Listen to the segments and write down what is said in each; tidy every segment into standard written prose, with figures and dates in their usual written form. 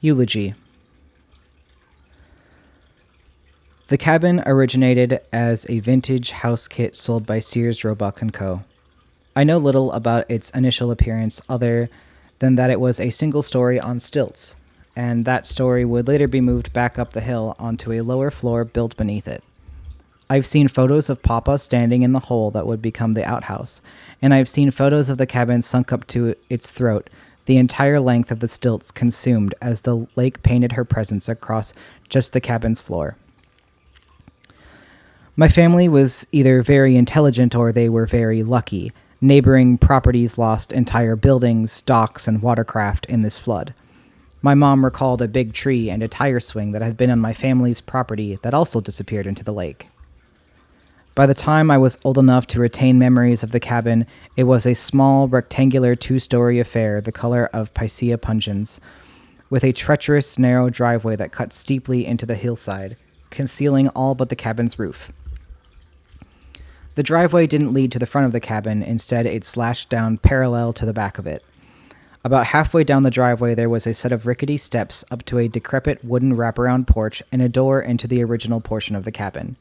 Eulogy. The cabin originated as a vintage house kit sold by Sears, Roebuck & Co. I know little about its initial appearance other than that it was a single story on stilts, and that story would later be moved back up the hill onto a lower floor built beneath it. I've seen photos of Papa standing in the hole that would become the outhouse, and I've seen photos of the cabin sunk up to its throat, the entire length of the stilts consumed as the lake painted her presence across just the cabin's floor. My family was either very intelligent or they were very lucky. Neighboring properties lost entire buildings, docks, and watercraft in this flood. My mom recalled a big tree and a tire swing that had been on my family's property that also disappeared into the lake. By the time I was old enough to retain memories of the cabin, it was a small, rectangular two-story affair the color of Picea pungens, with a treacherous, narrow driveway that cut steeply into the hillside, concealing all but the cabin's roof. The driveway didn't lead to the front of the cabin, instead it slashed down parallel to the back of it. About halfway down the driveway there was a set of rickety steps up to a decrepit wooden wraparound porch and a door into the original portion of the cabin.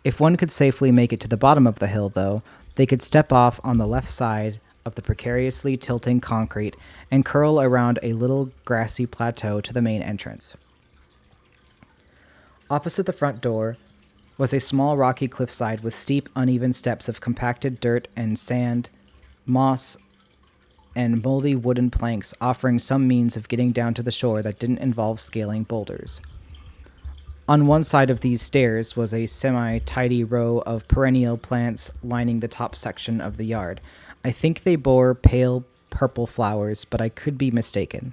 If one could safely make it to the bottom of the hill, though, they could step off on the left side of the precariously tilting concrete and curl around a little grassy plateau to the main entrance. Opposite the front door was a small rocky cliffside with steep, uneven steps of compacted dirt and sand, moss, and moldy wooden planks offering some means of getting down to the shore that didn't involve scaling boulders. On one side of these stairs was a semi-tidy row of perennial plants lining the top section of the yard. I think they bore pale purple flowers, but I could be mistaken.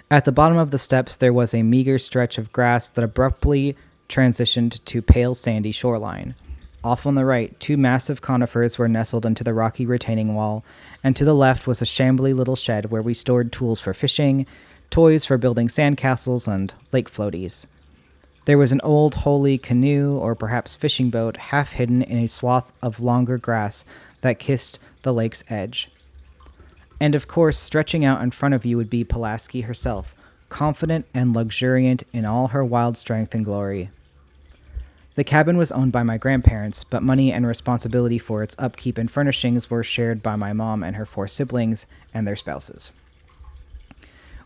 At the bottom of the steps there was a meager stretch of grass that abruptly transitioned to pale sandy shoreline. Off on the right, two massive conifers were nestled into the rocky retaining wall, and to the left was a shambly little shed where we stored tools for fishing, toys for building sandcastles, and lake floaties. There was an old holey canoe, or perhaps fishing boat, half hidden in a swath of longer grass that kissed the lake's edge. And of course, stretching out in front of you would be Pulaski herself, confident and luxuriant in all her wild strength and glory. The cabin was owned by my grandparents, but money and responsibility for its upkeep and furnishings were shared by my mom and her 4 siblings and their spouses.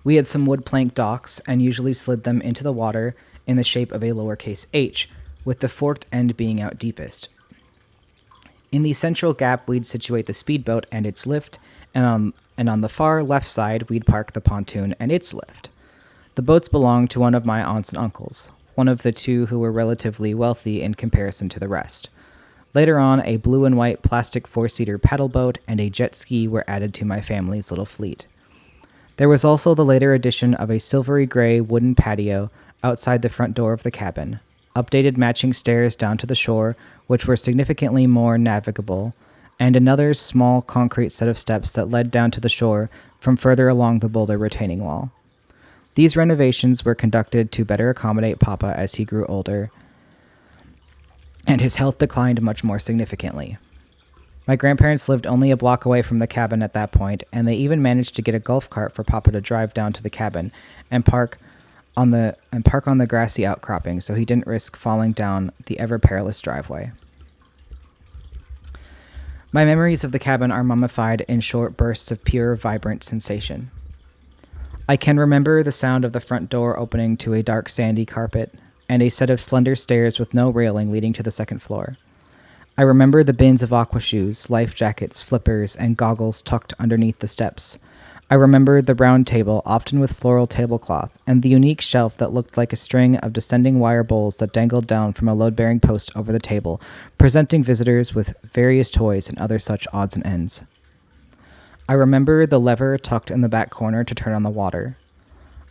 We had some wood plank docks and usually slid them into the water in the shape of a lowercase h, with the forked end being out deepest. In the central gap we'd situate the speedboat and its lift, and on the far left side we'd park the pontoon and its lift. The boats belonged to one of my aunts and uncles, one of the two who were relatively wealthy in comparison to the rest. Later on, a blue and white plastic 4-seater paddle boat and a jet ski were added to my family's little fleet. There was also the later addition of a silvery gray wooden patio outside the front door of the cabin, updated matching stairs down to the shore, which were significantly more navigable, and another small concrete set of steps that led down to the shore from further along the boulder retaining wall. These renovations were conducted to better accommodate Papa as he grew older, and his health declined much more significantly. My grandparents lived only a block away from the cabin at that point, and they even managed to get a golf cart for Papa to drive down to the cabin and park on the grassy outcropping so he didn't risk falling down the ever-perilous driveway. My memories of the cabin are mummified in short bursts of pure, vibrant sensation. I can remember the sound of the front door opening to a dark sandy carpet, and a set of slender stairs with no railing leading to the second floor. I remember the bins of aqua shoes, life jackets, flippers, and goggles tucked underneath the steps. I remember the round table, often with floral tablecloth, and the unique shelf that looked like a string of descending wire bowls that dangled down from a load-bearing post over the table, presenting visitors with various toys and other such odds and ends. I remember the lever tucked in the back corner to turn on the water.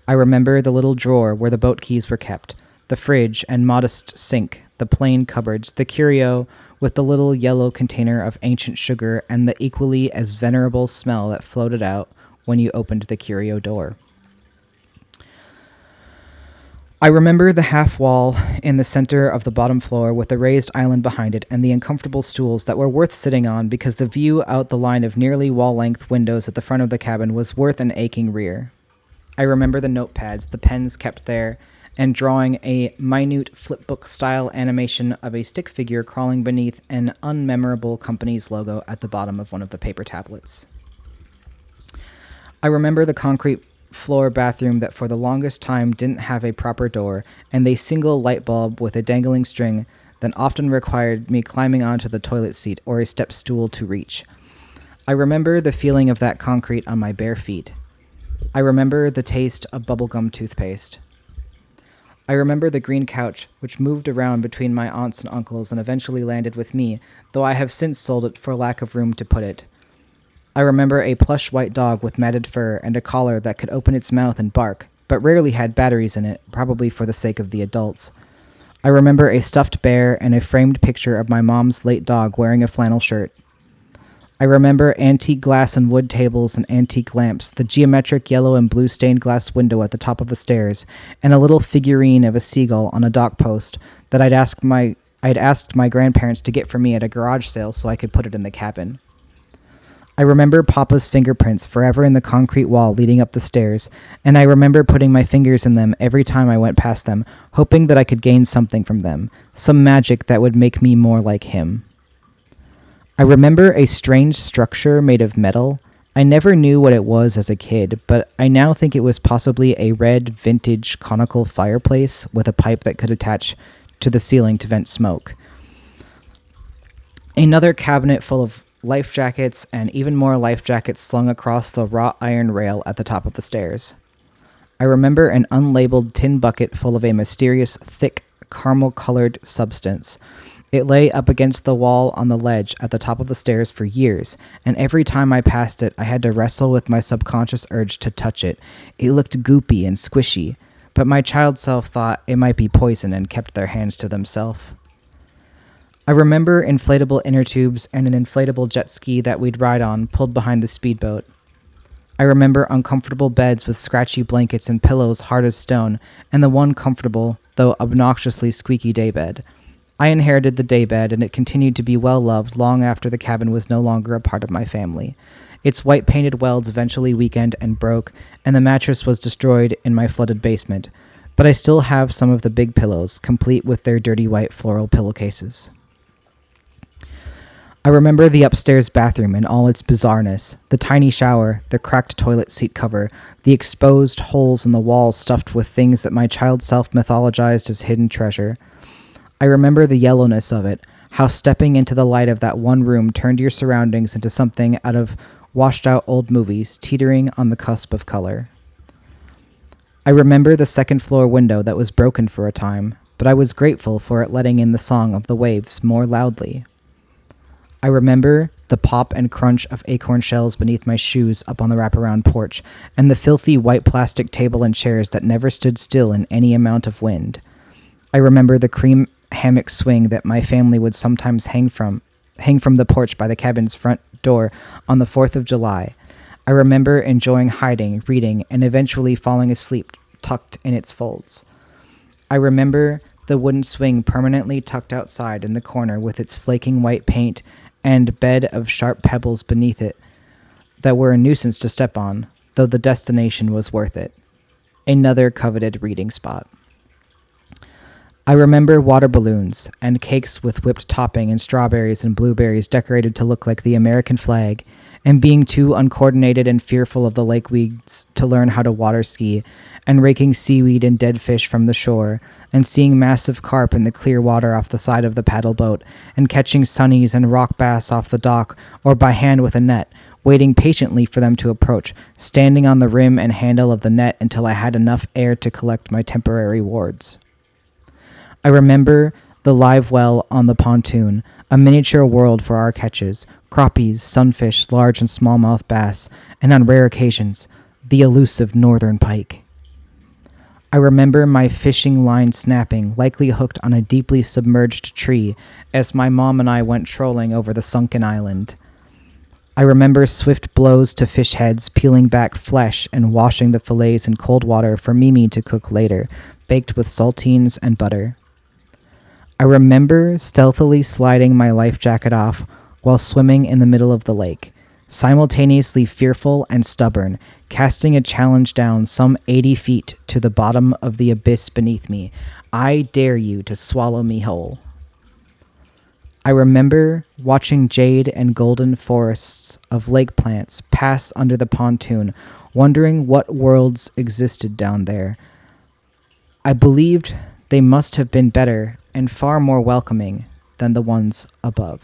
I remember the little drawer where the boat keys were kept, the fridge and modest sink, the plain cupboards, the curio with the little yellow container of ancient sugar, and the equally as venerable smell that floated out when you opened the curio door. I remember the half wall in the center of the bottom floor with the raised island behind it and the uncomfortable stools that were worth sitting on because the view out the line of nearly wall-length windows at the front of the cabin was worth an aching rear. I remember the notepads, the pens kept there, and drawing a minute flipbook-style animation of a stick figure crawling beneath an unmemorable company's logo at the bottom of one of the paper tablets. I remember the concrete floor bathroom that for the longest time didn't have a proper door, and a single light bulb with a dangling string that often required me climbing onto the toilet seat or a step stool to reach. I remember the feeling of that concrete on my bare feet. I remember the taste of bubblegum toothpaste. I remember the green couch, which moved around between my aunts and uncles and eventually landed with me, though I have since sold it for lack of room to put it. I remember a plush white dog with matted fur and a collar that could open its mouth and bark, but rarely had batteries in it, probably for the sake of the adults. I remember a stuffed bear and a framed picture of my mom's late dog wearing a flannel shirt. I remember antique glass and wood tables and antique lamps, the geometric yellow and blue stained glass window at the top of the stairs, and a little figurine of a seagull on a dock post that I'd asked my grandparents to get for me at a garage sale so I could put it in the cabin. I remember Papa's fingerprints forever in the concrete wall leading up the stairs, and I remember putting my fingers in them every time I went past them, hoping that I could gain something from them, some magic that would make me more like him. I remember a strange structure made of metal. I never knew what it was as a kid, but I now think it was possibly a red, vintage, conical fireplace with a pipe that could attach to the ceiling to vent smoke. Another cabinet full of life jackets and even more life jackets slung across the wrought iron rail at the top of the stairs. I remember an unlabeled tin bucket full of a mysterious, thick, caramel-colored substance. It lay up against the wall on the ledge at the top of the stairs for years, and every time I passed it, I had to wrestle with my subconscious urge to touch it. It looked goopy and squishy, but my child self thought it might be poison and kept their hands to themselves. I remember inflatable inner tubes and an inflatable jet ski that we'd ride on, pulled behind the speedboat. I remember uncomfortable beds with scratchy blankets and pillows hard as stone, and the one comfortable, though obnoxiously squeaky daybed. I inherited the daybed, and it continued to be well-loved long after the cabin was no longer a part of my family. Its white-painted welds eventually weakened and broke, and the mattress was destroyed in my flooded basement, but I still have some of the big pillows, complete with their dirty white floral pillowcases. I remember the upstairs bathroom in all its bizarreness, the tiny shower, the cracked toilet seat cover, the exposed holes in the walls stuffed with things that my child self mythologized as hidden treasure. I remember the yellowness of it, how stepping into the light of that one room turned your surroundings into something out of washed-out old movies, teetering on the cusp of color. I remember the second-floor window that was broken for a time, but I was grateful for it letting in the song of the waves more loudly. I remember the pop and crunch of acorn shells beneath my shoes up on the wraparound porch, and the filthy white plastic table and chairs that never stood still in any amount of wind. I remember the cream hammock swing that my family would sometimes hang from the porch by the cabin's front door on the 4th of July. I remember enjoying hiding, reading, and eventually falling asleep tucked in its folds. I remember the wooden swing permanently tucked outside in the corner with its flaking white paint and bed of sharp pebbles beneath it that were a nuisance to step on, though the destination was worth it. Another coveted reading spot. I remember water balloons and cakes with whipped topping and strawberries and blueberries decorated to look like the American flag, and being too uncoordinated and fearful of the lake weeds to learn how to water ski, and raking seaweed and dead fish from the shore, and seeing massive carp in the clear water off the side of the paddle boat, and catching sunnies and rock bass off the dock or by hand with a net, waiting patiently for them to approach, standing on the rim and handle of the net until I had enough air to collect my temporary wards. I remember the live well on the pontoon, a miniature world for our catches, crappies, sunfish, large and smallmouth bass, and on rare occasions, the elusive northern pike. I remember my fishing line snapping, likely hooked on a deeply submerged tree, as my mom and I went trolling over the sunken island. I remember swift blows to fish heads, peeling back flesh and washing the fillets in cold water for Mimi to cook later, baked with saltines and butter. I remember stealthily sliding my life jacket off while swimming in the middle of the lake, simultaneously fearful and stubborn, casting a challenge down some 80 feet to the bottom of the abyss beneath me. I dare you to swallow me whole. I remember watching jade and golden forests of lake plants pass under the pontoon, wondering what worlds existed down there. I believed they must have been better and far more welcoming than the ones above.